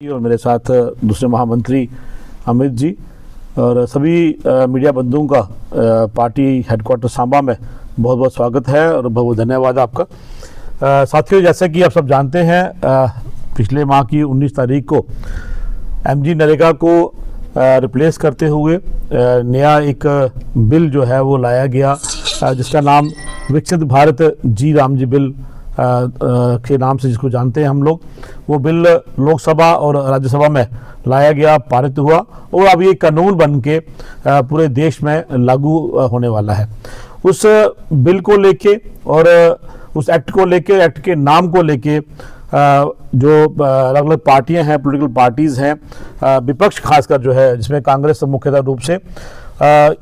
और मेरे साथ दूसरे महामंत्री अमित जी और सभी मीडिया बंधुओं का पार्टी हेडक्वार्टर सांबा में बहुत बहुत स्वागत है और बहुत बहुत धन्यवाद आपका। साथियों, जैसे कि आप सब जानते हैं, पिछले माह की 19 तारीख को एमजी नरेगा को रिप्लेस करते हुए नया एक बिल जो है वो लाया गया, जिसका नाम विकसित भारत जी राम जी बिल के नाम से जिसको जानते हैं हम लोग। वो बिल लोकसभा और राज्यसभा में लाया गया, पारित हुआ और अब ये कानून बन के पूरे देश में लागू होने वाला है। उस बिल को लेके और उस एक्ट को लेके, एक्ट के नाम को लेके जो अलग अलग पार्टियां हैं, पॉलिटिकल पार्टीज़ हैं, विपक्ष खासकर जो है, जिसमें कांग्रेस मुख्यतः रूप से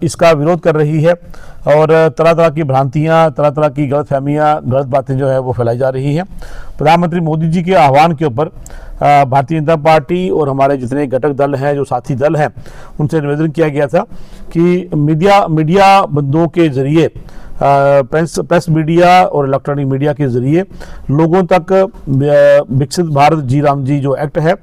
इसका विरोध कर रही है और तरह तरह की भ्रांतियां, तरह तरह की गलतफहमियां, गलत बातें जो है वो फैलाई जा रही हैं। प्रधानमंत्री मोदी जी के आह्वान के ऊपर भारतीय जनता पार्टी और हमारे जितने घटक दल हैं, जो साथी दल हैं, उनसे निवेदन किया गया था कि मीडिया बंधुओं के ज़रिए, प्रेस मीडिया और इलेक्ट्रॉनिक मीडिया के ज़रिए लोगों तक विकसित भारत जी राम जी जो एक्ट है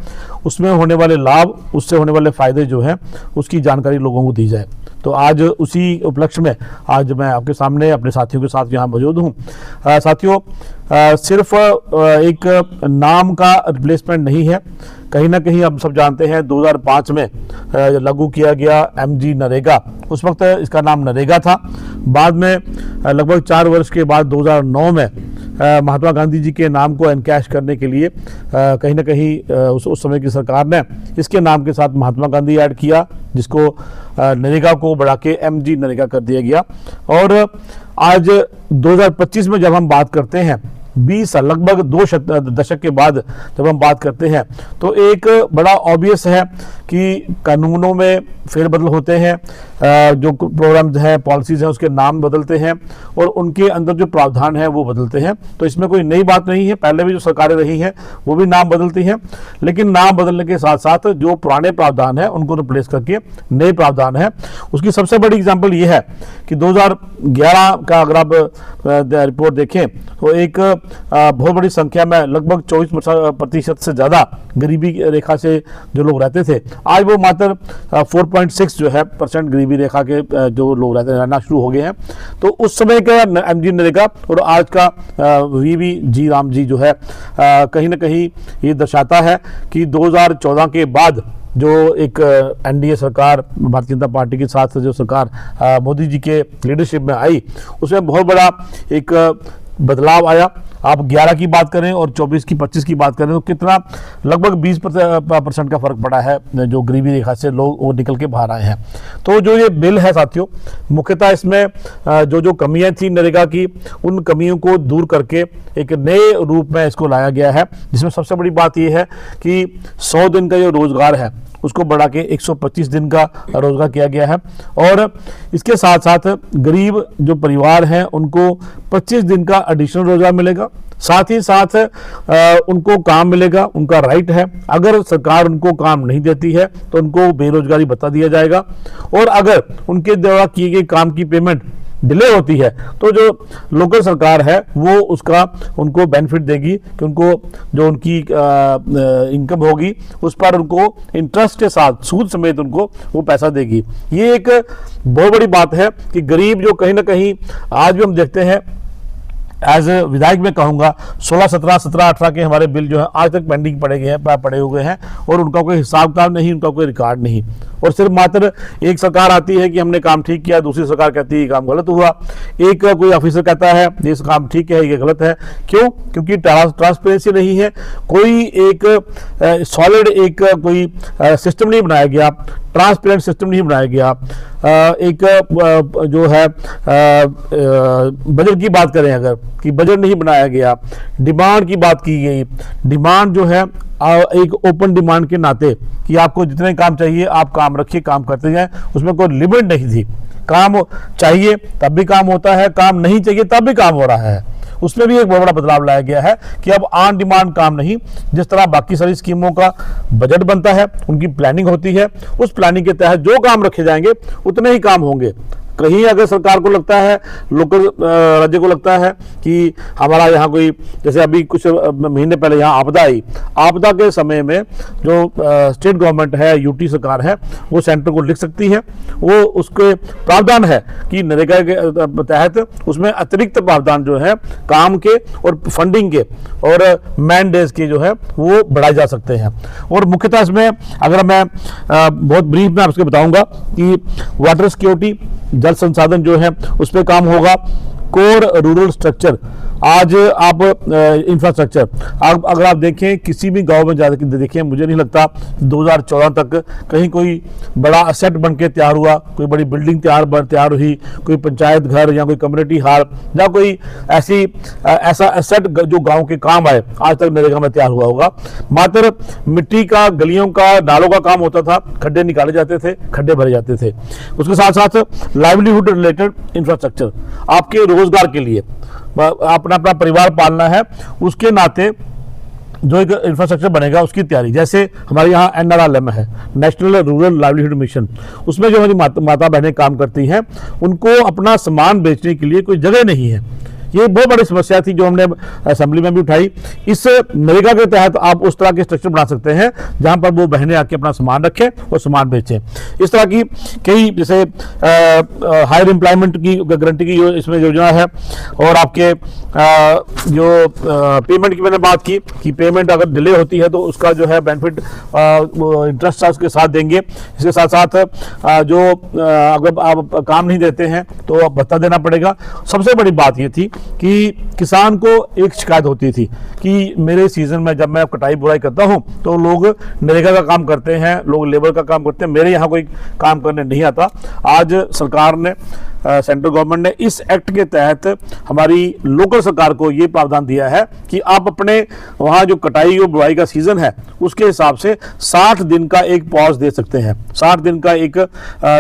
उसमें होने वाले लाभ, उससे होने वाले फ़ायदे जो हैं उसकी जानकारी लोगों को दी जाए। तो आज उसी उपलक्ष्य में आज मैं आपके सामने अपने साथियों के साथ यहाँ मौजूद हूँ। साथियों, सिर्फ एक नाम का रिप्लेसमेंट नहीं है, कहीं ना कहीं हम सब जानते हैं 2005 में लागू किया गया एमजी नरेगा, उस वक्त इसका नाम नरेगा था। बाद में लगभग 4 वर्ष के बाद 2009 में महात्मा गांधी जी के नाम को एनकैश करने के लिए कहीं ना कहीं उस समय की सरकार ने इसके नाम के साथ महात्मा गांधी ऐड किया, जिसको नरेगा को बढ़ा के एमजी नरेगा कर दिया गया। और आज 2025 में जब हम बात करते हैं, 20 लगभग 2 दशक के बाद जब हम बात करते हैं, तो एक बड़ा ऑब्वियस है कि कानूनों में फेरबदल होते हैं, जो प्रोग्राम्स हैं, पॉलिसीज़ हैं, उसके नाम बदलते हैं और उनके अंदर जो प्रावधान है वो बदलते हैं। तो इसमें कोई नई बात नहीं है, पहले भी जो सरकारें रही हैं वो भी नाम बदलती हैं, लेकिन नाम बदलने के साथ साथ जो पुराने प्रावधान हैं उनको रिप्लेस करके नए प्रावधान है। उसकी सबसे बड़ी एग्जाम्पल ये है कि 2011 का अगर आप रिपोर्ट देखें तो एक बहुत बड़ी संख्या में लगभग 24% से ज़्यादा गरीबी रेखा से जो लोग रहते थे, आज वो मात्र 4.6 जो है % गरीबी रेखा के जो लोग रहना शुरू हो गए हैं। तो उस समय का एमजी नरेगा और आज का वीवी जी राम जी जो है कहीं ना कहीं ये दर्शाता है कि 2014 के बाद जो एक एनडीए सरकार, भारतीय जनता पार्टी के साथ जो सरकार मोदी जी के लीडरशिप में आई, उसमें बहुत बड़ा एक बदलाव आया। आप 11 की बात करें और 24 की 25 की बात करें तो कितना लगभग 20% का फर्क पड़ा है, जो गरीबी रेखा से लोग वो निकल के बाहर आए हैं। तो जो ये बिल है साथियों, मुख्यतः इसमें जो कमियां थी नरेगा की, उन कमियों को दूर करके एक नए रूप में इसको लाया गया है, जिसमें सबसे बड़ी बात यह है कि 100 दिन का जो रोजगार है उसको बढ़ा के 125 दिन का रोजगार किया गया है। और इसके साथ साथ गरीब जो परिवार हैं उनको 25 दिन का एडिशनल रोजगार मिलेगा, साथ ही साथ उनको काम मिलेगा, उनका राइट है। अगर सरकार उनको काम नहीं देती है तो उनको बेरोजगारी भत्ता दिया जाएगा, और अगर उनके द्वारा किए गए काम की पेमेंट डिले होती है तो जो लोकल सरकार है वो उसका उनको बेनिफिट देगी कि उनको जो उनकी इनकम होगी उस पर उनको इंटरेस्ट के साथ, सूद समेत उनको वो पैसा देगी। ये एक बहुत बड़ी बात है कि गरीब जो कहीं ना कहीं आज भी हम देखते हैं, एज ए विधायक में कहूँगा 16, 17, 18 के हमारे बिल जो है आज तक पेंडिंग पड़े हुए हैं और उनका कोई हिसाब किताब नहीं, उनका कोई रिकॉर्ड नहीं। और सिर्फ मात्र एक सरकार आती है कि हमने काम ठीक किया, दूसरी सरकार कहती है ये काम गलत हुआ, एक कोई ऑफिसर कहता है ये काम ठीक है, ये गलत है। क्यों? क्योंकि ट्रांसपेरेंसी नहीं है, कोई एक सॉलिड एक कोई सिस्टम नहीं बनाया गया, ट्रांसपेरेंट सिस्टम नहीं बनाया गया। एक जो है बजट की बात करें अगर, कि बजट नहीं बनाया गया, डिमांड की बात की गई, डिमांड जो है एक ओपन डिमांड के नाते कि आपको जितने काम चाहिए आप काम रखिए, काम करते जाएं, उसमें कोई लिमिट नहीं थी। काम चाहिए तब भी काम होता है, काम नहीं चाहिए तब भी काम हो रहा है। उसमें भी एक बहुत बड़ा बदलाव लाया गया है कि अब ऑन डिमांड काम नहीं, जिस तरह बाकी सारी स्कीमों का बजट बनता है, उनकी प्लानिंग होती है, उस प्लानिंग के तहत जो काम रखे जाएंगे उतने ही काम होंगे। कहीं अगर सरकार को लगता है, लोकल राज्य को लगता है कि हमारा यहाँ कोई, जैसे अभी कुछ महीने पहले यहाँ आपदा आई, आपदा के समय में जो स्टेट गवर्नमेंट है, यूटी सरकार है, वो सेंटर को लिख सकती है, वो उसके प्रावधान है कि नरेगा के तहत उसमें अतिरिक्त प्रावधान जो है काम के और फंडिंग के और मैन डेज के जो है वो बढ़ाए जा सकते हैं। और मुख्यतः इसमें अगर मैं बहुत ब्रीफ में आपको बताऊंगा कि वाटर सिक्योरिटी, जल संसाधन जो है उस पर काम होगा, कोर रूरल स्ट्रक्चर, आज आप इंफ्रास्ट्रक्चर, आप अगर आप देखें किसी भी गांव में जाकर देखें, मुझे नहीं लगता 2014 तक कहीं कोई बड़ा असेट बन के तैयार हुआ, कोई बड़ी बिल्डिंग तैयार हुई, कोई पंचायत घर या कोई कम्युनिटी हॉल या कोई ऐसा असेट जो गांव के काम आए, आज तक नरेगा में तैयार हुआ होगा। मात्र मिट्टी का, गलियों का, नालों का काम होता था, खड्डे निकाले जाते थे, खड्डे भरे जाते थे। उसके साथ साथ लाइवलीहुड रिलेटेड इंफ्रास्ट्रक्चर, आपके रोजगार के लिए अपना परिवार पालना है, उसके नाते जो एक इंफ्रास्ट्रक्चर बनेगा उसकी तैयारी, जैसे हमारे यहाँ NRLM है, नेशनल रूरल लाइवलीहुड मिशन, उसमें जो हमारी माता बहनें काम करती हैं, उनको अपना सामान बेचने के लिए कोई जगह नहीं है। ये बहुत बड़ी समस्या थी जो हमने असेंबली में भी उठाई। इस नरेगा के तहत आप उस तरह के स्ट्रक्चर बना सकते हैं जहां पर वो बहनें आके अपना सामान रखें और सामान बेचें। इस तरह की कई, जैसे हायर एम्प्लॉयमेंट की गारंटी की इसमें योजना है। और आपके जो पेमेंट की मैंने बात की कि पेमेंट अगर डिले होती है तो उसका जो है बेनिफिट इंटरेस्ट उसके साथ देंगे। इसके साथ साथ जो अगर आप काम नहीं देते हैं तो भत्ता देना पड़ेगा। सबसे बड़ी बात ये थी कि किसान को एक शिकायत होती थी कि मेरे सीजन में जब मैं कटाई बुराई करता हूं तो लोग नरेगा का काम करते हैं, लोग लेबर का काम करते हैं, मेरे यहाँ कोई काम करने नहीं आता। आज सरकार ने, सेंट्रल गवर्नमेंट ने इस एक्ट के तहत हमारी लोकल सरकार को ये प्रावधान दिया है कि आप अपने वहाँ जो कटाई और बुआई का सीजन है उसके हिसाब से 60 दिन का एक पॉज दे सकते हैं। 60 दिन का एक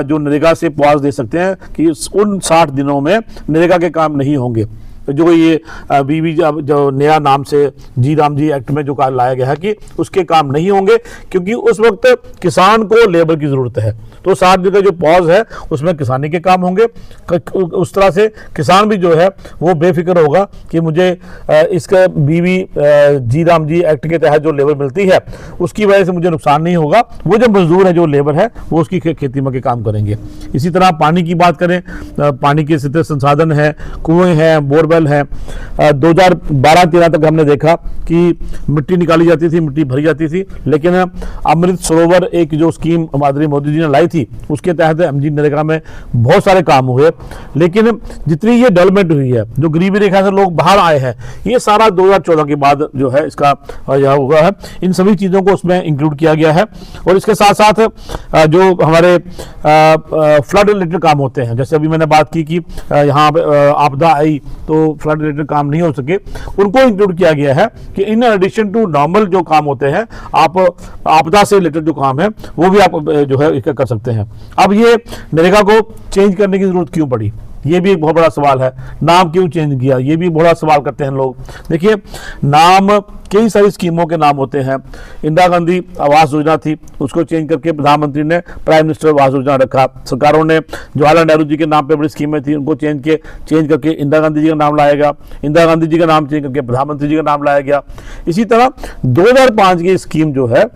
जो नरेगा से पॉज दे सकते हैं कि उन 60 दिनों में नरेगा के काम नहीं होंगे। जो ये बीबी जो नया नाम से जी राम जी एक्ट में जो कार्य लाया गया है कि उसके काम नहीं होंगे, क्योंकि उस वक्त किसान को लेबर की जरूरत है। तो 60 दिन का जो पॉज है उसमें किसानी के काम होंगे। उस तरह से किसान भी जो है वो बेफिक्र होगा कि मुझे इसके बीबी जी राम जी एक्ट के तहत जो लेबर मिलती है उसकी वजह से मुझे नुकसान नहीं होगा। वो जो मजदूर है, जो लेबर है, वो उसकी खेती में के काम करेंगे। इसी तरह पानी की बात करें, पानी के स्थित संसाधन है, कुएं हैं, बोरवेल है। 2012-13 तक हमने देखा कि मिट्टी निकाली जाती थी, मिट्टी भरी जाती थी, लेकिन अमृत सरोवर एक जो स्कीम माननीय मोदी जी ने लाई थी उसके तहत MG नरेगा में बहुत सारे काम हुए। लेकिन जितनी ये डेवलपमेंट हुई है, जो गरीबी रेखा से लोग बाहर आए हैं, ये सारा 2014 के बाद जो है इसका यह हुआ है। इन सभी चीज़ों को उसमें इंक्लूड किया गया है। और इसके साथ साथ जो हमारे फ्लड रिलेटेड काम होते हैं, जैसे अभी मैंने बात की कि यहाँ आपदा आई तो फ्लड रिलेटेड काम नहीं हो सके, उनको इंक्लूड किया गया है कि इन एडिशन टू नॉर्मल जो काम होते हैं, आप आपदा से रिलेटेड जो काम है वो भी आप जो है कर सकते हैं। अब ये नरेगा को चेंज करने की जरूरत क्यों पड़ी, ये भी एक बहुत बड़ा सवाल है। नाम क्यों चेंज किया, ये भी बड़ा सवाल करते हैं लोग। देखिए, नाम कई सारी स्कीमों के नाम होते हैं। इंदिरा गांधी आवास योजना थी, उसको चेंज करके प्रधानमंत्री ने प्राइम मिनिस्टर आवास योजना रखा। सरकारों ने जवाहरलाल नेहरू जी के नाम पे बड़ी स्कीमें थी, उनको चेंज करके इंदिरा गांधी जी का नाम लाया गया। इंदिरा गांधी जी का नाम चेंज करके प्रधानमंत्री जी का नाम लाया गया। इसी तरह 2005 की स्कीम जो है,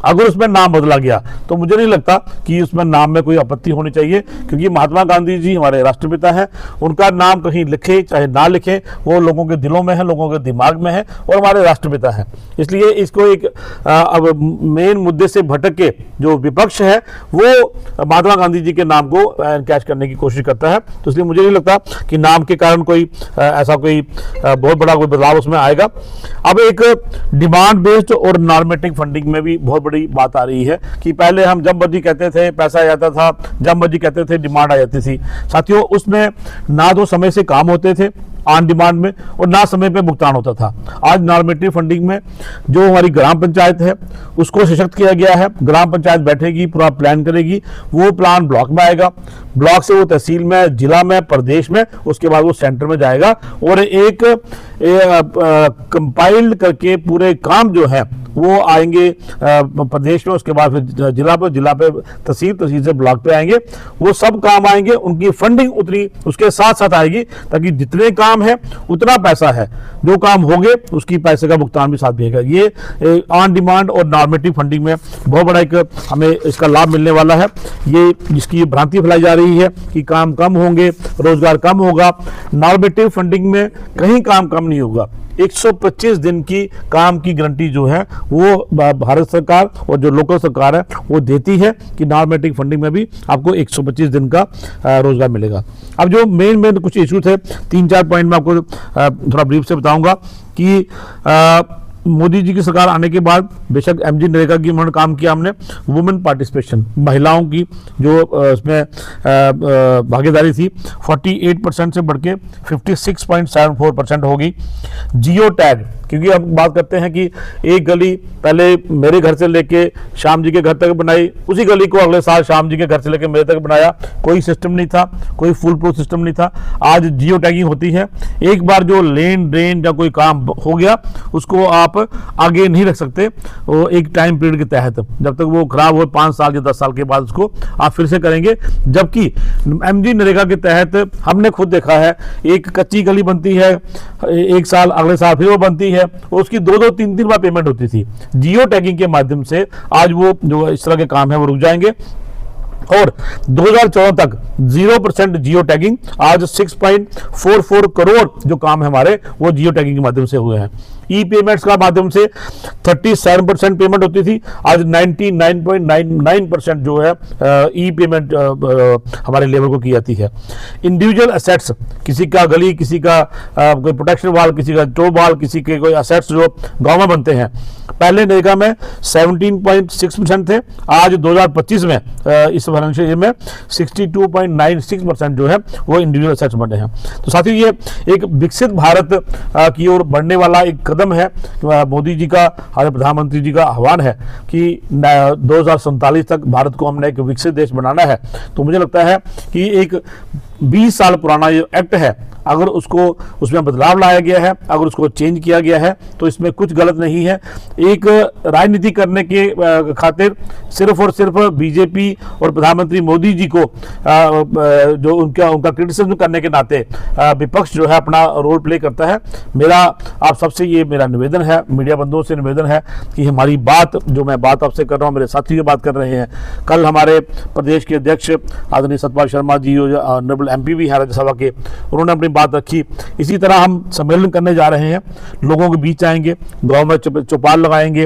अगर उसमें नाम बदला गया तो मुझे नहीं लगता कि उसमें नाम में कोई आपत्ति होनी चाहिए, क्योंकि महात्मा गांधी जी हमारे राष्ट्रपिता हैं। उनका नाम कहीं लिखे चाहे ना लिखे, वो लोगों के दिलों में है, लोगों के दिमाग में है और हमारे राष्ट्रपिता हैं। इसलिए इसको एक अब मेन मुद्दे से भटक के जो विपक्ष है वो महात्मा गांधी जी के नाम को एनकैश करने की कोशिश करता है। तो इसलिए मुझे नहीं लगता कि नाम के कारण कोई ऐसा कोई बहुत बड़ा कोई बदलाव उसमें आएगा। अब एक डिमांड बेस्ड और नॉर्मेटिव फंडिंग में भी बहुत बड़ी बात आ रही है कि पहले हम जब मर्जी कहते थे पैसा आ जाता था, जब मर्जी कहते थे डिमांड आ जाती थी। साथियों, उसमें ना तो समय से काम होते थे ऑन डिमांड में और ना समय पे भुगतान होता था। आज नॉर्मेटिव फंडिंग में जो हमारी ग्राम पंचायत है उसको सशक्त किया गया है। ग्राम पंचायत बैठेगी, पूरा प्लान करेगी, वो प्लान ब्लॉक में आएगा, ब्लॉक से वो तहसील में, जिला में, प्रदेश में, उसके बाद वो सेंटर में जाएगा और एक कंपाइल्ड करके पूरे काम जो है वो आएंगे प्रदेश में, उसके बाद फिर जिला पे तहसील, तहसील से ब्लॉक पे आएंगे। वो सब काम आएंगे, उनकी फंडिंग उतनी उसके साथ साथ आएगी, ताकि जितने काम है उतना पैसा है, जो काम होंगे उसकी पैसे का भुगतान भी साथ देगा। ये ऑन डिमांड और नॉर्मेटिव फंडिंग में बहुत बड़ा एक हमें इसका लाभ मिलने वाला है। ये जिसकी भ्रांति फैलाई जा रही है कि काम कम होंगे, रोजगार कम होगा, नॉर्मेटिव फंडिंग में कहीं काम कम नहीं होगा। 125 दिन की काम की गारंटी जो है वो भारत सरकार और जो लोकल सरकार है वो देती है कि नॉर्मेटिव फंडिंग में भी आपको 125 दिन का रोजगार मिलेगा। अब जो मेन कुछ इशू थे, 3-4 पॉइंट में आपको थोड़ा ब्रीफ से बताऊंगा कि मोदी जी की सरकार आने के बाद बेशक एमजी नरेगा की उन्होंने काम किया, हमने वुमेन पार्टिसिपेशन, महिलाओं की जो इसमें भागीदारी थी 48% से बढ़ के 56.74% होगी। जियो टैग, क्योंकि हम बात करते हैं कि एक गली पहले मेरे घर से लेके श्याम जी के घर तक बनाई, उसी गली को अगले साल श्याम जी के घर से लेके मेरे तक बनाया, कोई सिस्टम नहीं था, कोई फुल प्रूफ सिस्टम नहीं था। आज जियो टैगिंग होती है, एक बार जो लेन ड्रेन या कोई काम हो गया उसको आप आगे नहीं रख सकते, वो एक टाइम पीरियड के तहत, जब तक वो खराब हो 5 साल या 10 साल के बाद उसको आप फिर से करेंगे। जबकि एमजी नरेगा के तहत हमने खुद देखा है, एक कच्ची गली बनती है, एक साल अगले साल फिर वो बनती है, उसकी 2-2, 3-3 बार पेमेंट होती थी। जियो टैगिंग के माध्यम से आज वो जो इस तरह के काम है वो रुक जाएंगे और 2014 तक 0% जियो टैगिंग, आज 6.44 करोड़ जो काम है हमारे वो जियो टैगिंग के माध्यम से हुए हैं। ई पेमेंट्स का माध्यम से 37% पेमेंट होती थी, आज 99.99% जो है ई पेमेंट हमारे लेबर को की जाती है। इंडिविजुअल एसेट्स, किसी का गली, किसी का कोई प्रोटेक्शन वाल, किसी का टो वाल, किसी के कोई एसेट्स जो गांव में बनते हैं, पहले नरेगा में 17.6% थे, आज 2025 में इस फाइनेंशियल ईयर में 62.96% जो है वो इंडिविजुअल एसेट्स बने हैं। तो साथियों, ये एक विकसित भारत की ओर बढ़ने वाला एक कदम है। मोदी जी का, हमारे प्रधानमंत्री जी का आह्वान है कि 2047 तक भारत को हमने एक विकसित देश बनाना है। तो मुझे लगता है कि एक 20 साल पुराना ये एक्ट है, अगर उसको उसमें बदलाव लाया गया है, अगर उसको चेंज किया गया है तो इसमें कुछ गलत नहीं है। एक राजनीति करने के खातिर सिर्फ और सिर्फ बीजेपी और प्रधानमंत्री मोदी जी को जो उनका क्रिटिसिज्म करने के नाते विपक्ष जो है अपना रोल प्ले करता है। मेरा आप सबसे ये मेरा निवेदन है, मीडिया बंधुओं से निवेदन है कि हमारी बात, जो मैं बात आपसे कर रहा हूँ, मेरे साथी जो बात कर रहे हैं, कल हमारे प्रदेश के अध्यक्ष आदरणीय सतपाल शर्मा जी ऑनरेबल MP भी हैं राज्यसभा के, उन्होंने अपनी बात रखी। इसी तरह हम सम्मेलन करने जा रहे हैं, लोगों के बीच आएंगे, गांव में चौपाल लगाएंगे,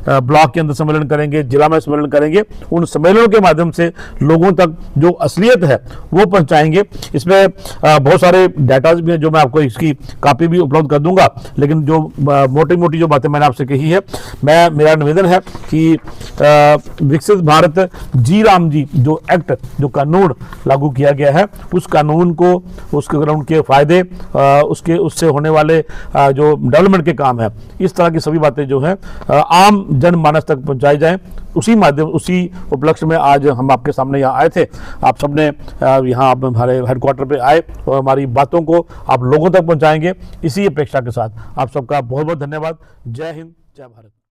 ब्लॉक के अंदर सम्मेलन करेंगे, जिला में सम्मेलन करेंगे। उन सम्मेलनों के माध्यम से लोगों तक जो असलियत है वो पहुंचाएंगे। इसमें बहुत सारे डाटाज भी हैं जो मैं आपको इसकी कॉपी भी उपलब्ध कर दूंगा, लेकिन जो मोटी मोटी जो बातें मैंने आपसे कही है, मेरा निवेदन है कि विकसित भारत जी राम जी जो एक्ट, जो कानून लागू किया गया है, उस कानून को, उसके उनके फायदे, उससे होने वाले जो डेवलपमेंट के काम है, इस तरह की सभी बातें जो है आम जनमानस तक पहुंचाई जाएं। उसी माध्यम, उसी उपलक्ष्य में आज हम आपके सामने यहाँ आए थे। आप सबने यहाँ आप हमारे हेडक्वार्टर पे आए और हमारी बातों को आप लोगों तक पहुंचाएंगे, इसी अपेक्षा के साथ आप सबका बहुत बहुत धन्यवाद। जय हिंद, जय भारत।